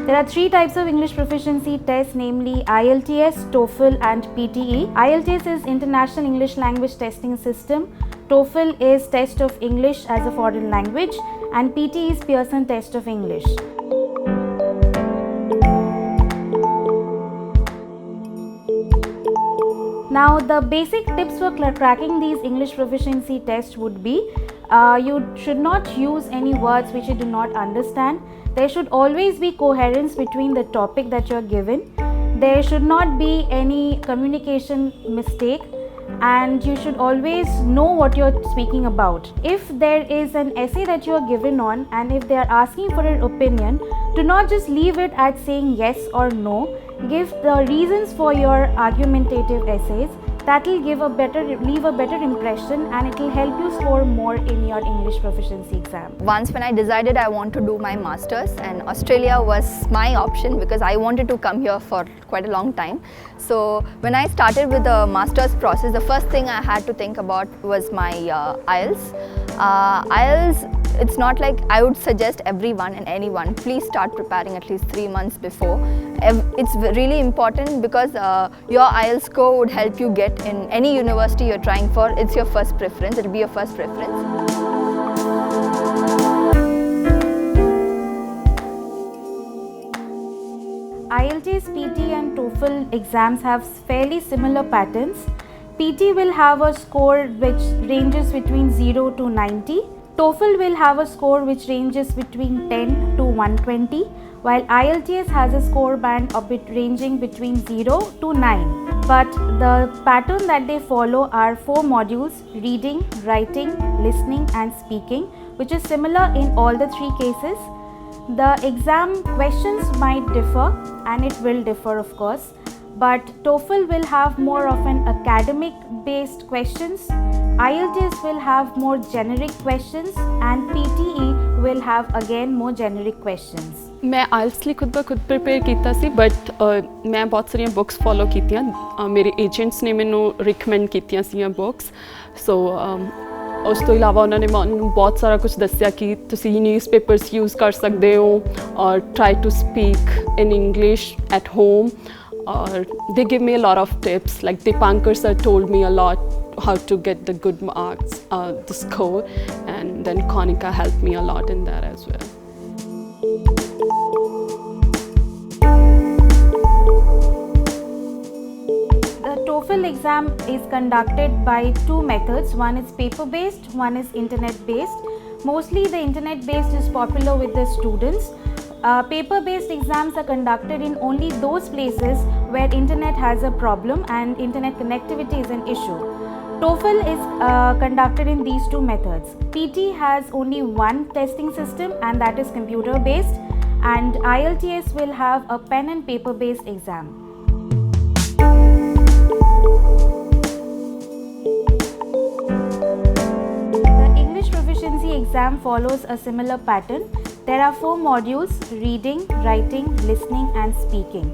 There are three types of English proficiency tests, namely IELTS, Toefl and PTE. IELTS is International English Language Testing System, Toefl is Test of English as a Foreign Language, and PTE is Pearson Test of English. Now, the basic tips for cracking these English proficiency tests would be you should not use any words which you do not understand. There should always be coherence between the topic that you are given. There should not be any communication mistake, and you should always know what you are speaking about. If there is an essay that you are given on, and if they are asking for an opinion, do not just leave it at saying yes or no. Give the reasons for your argumentative essays. That will leave a better impression, and it will help you score more in your English proficiency exam. Once when I decided I want to do my masters, and Australia was my option because I wanted to come here for quite a long time. So when I started with the masters process, the first thing I had to think about was my IELTS. IELTS, it's not like I would suggest everyone and anyone, please start preparing at least 3 months before. It's really important because your IELTS score would help you get in any university you're trying for. It's your first preference, it'll be your first preference. IELTS, PT and Toefl exams have fairly similar patterns. PT will have a score which ranges between 0 to 90. Toefl will have a score which ranges between 10 to 120, while IELTS has a score band ranging between 0 to 9. But the pattern that they follow are 4 modules: reading, writing, listening and speaking, which is similar in all the 3 cases. The exam questions might differ, and it will differ of course, but Toefl will have more of an academic based questions, IELTS will have more generic questions, and PTE will have again more generic questions. मैं IELTS ਲਈ ਖੁਦ prepare ਕੀਤਾ ਸੀ, but ਮੈਂ ਬਹੁਤ ਸਾਰੀਆਂ books follow ਕੀਤੀਆਂ। ਮੇਰੇ agents ਨੇ ਮੈਨੂੰ ਰਿਕਮੈਂਡ ਕੀਤੀਆਂ ਸੀਗੀਆਂ ਬੁੱਕਸ। ਸੋ ਉਸ ਤੋਂ ਇਲਾਵਾ ਉਹਨਾਂ ਨੇ ਮੈਨੂੰ ਬਹੁਤ ਸਾਰਾ ਕੁਝ ਦੱਸਿਆ ਕਿ ਤੁਸੀਂ ਨਿਊਜ਼ਪੇਪਰਸ ਯੂਜ਼ ਕਰ ਸਕਦੇ ਹੋ, or try to speak in English at home, or they give me a lot of tips. Like Dipankar sir told me a lot how to get the good marks, the score, and then Konika helped me a lot in that as well. The Toefl exam is conducted by 2 methods. One is paper based, one is internet based. Mostly the internet based is popular with the students. Paper-based exams are conducted in only those places where internet has a problem and internet connectivity is an issue. Toefl is conducted in these 2 methods. PT has only one testing system, and that is computer-based, and IELTS will have a pen and paper-based exam. The English proficiency exam follows a similar pattern. There are 4 modules: reading, writing, listening and speaking.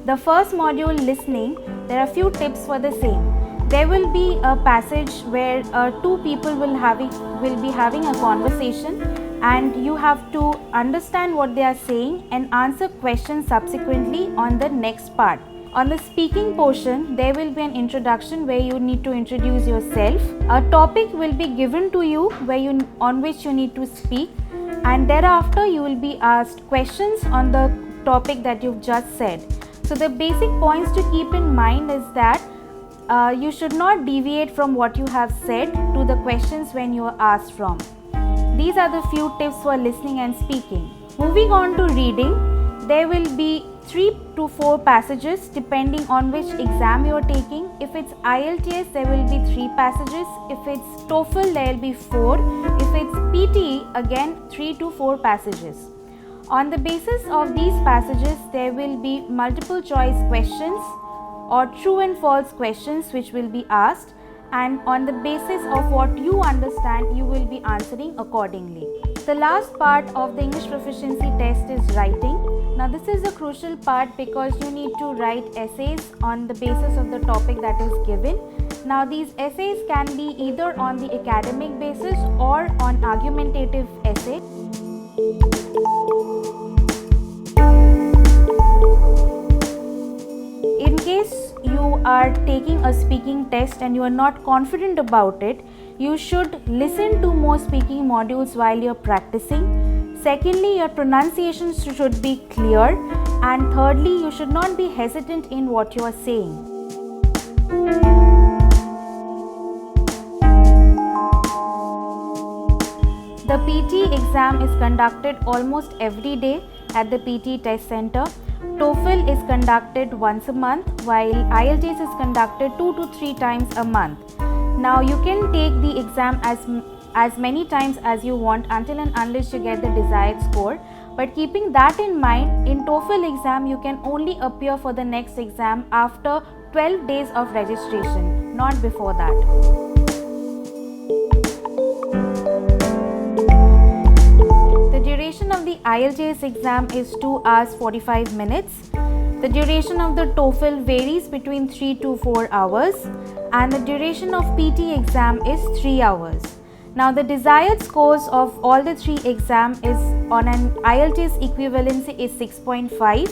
The first module, listening, there are few tips for the same. There will be a passage where 2 people will be having a conversation, and you have to understand what they are saying and answer questions subsequently on the next part. On the speaking portion, there will be an introduction where you need to introduce yourself. A topic will be given to you on which you need to speak, and thereafter you will be asked questions on the topic that you've just said. So the basic points to keep in mind is that you should not deviate from what you have said to the questions when you are asked from. These are the few tips for listening and speaking. Moving on to reading, there will be 3 to 4 passages depending on which exam you are taking. If it's IELTS, there will be 3 passages. If it's Toefl, there will be 4. If it's PTE, again 3 to 4 passages. On the basis of these passages, there will be multiple choice questions or true and false questions which will be asked, and on the basis of what you understand, you will be answering accordingly. The last part of the English proficiency test is writing. Now this is a crucial part because you need to write essays on the basis of the topic that is given. Now these essays can be either on the academic basis or on argumentative essay. In case you are taking a speaking test and you are not confident about it, you should listen to more speaking modules while you are practicing. Secondly, your pronunciation should be clear, and thirdly, you should not be hesitant in what you are saying. The PTE exam is conducted almost every day at the PTE test center. Toefl is conducted once a month, while IELTS is conducted 2 to 3 times a month. Now you can take the exam as many times as you want until and unless you get the desired score. But keeping that in mind, in Toefl exam you can only appear for the next exam after 12 days of registration, not before that. The duration of the IELTS exam is 2 hours 45 minutes. The duration of the Toefl varies between 3 to 4 hours, and the duration of PTE exam is 3 hours. Now the desired scores of all the 3 exams is on an IELTS equivalency is 6.5,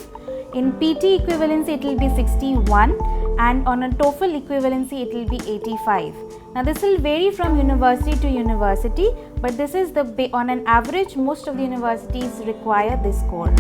in PTE equivalency it will be 61, and on a Toefl equivalency it will be 85. Now this will vary from university to university, but this is on an average most of the universities require this score.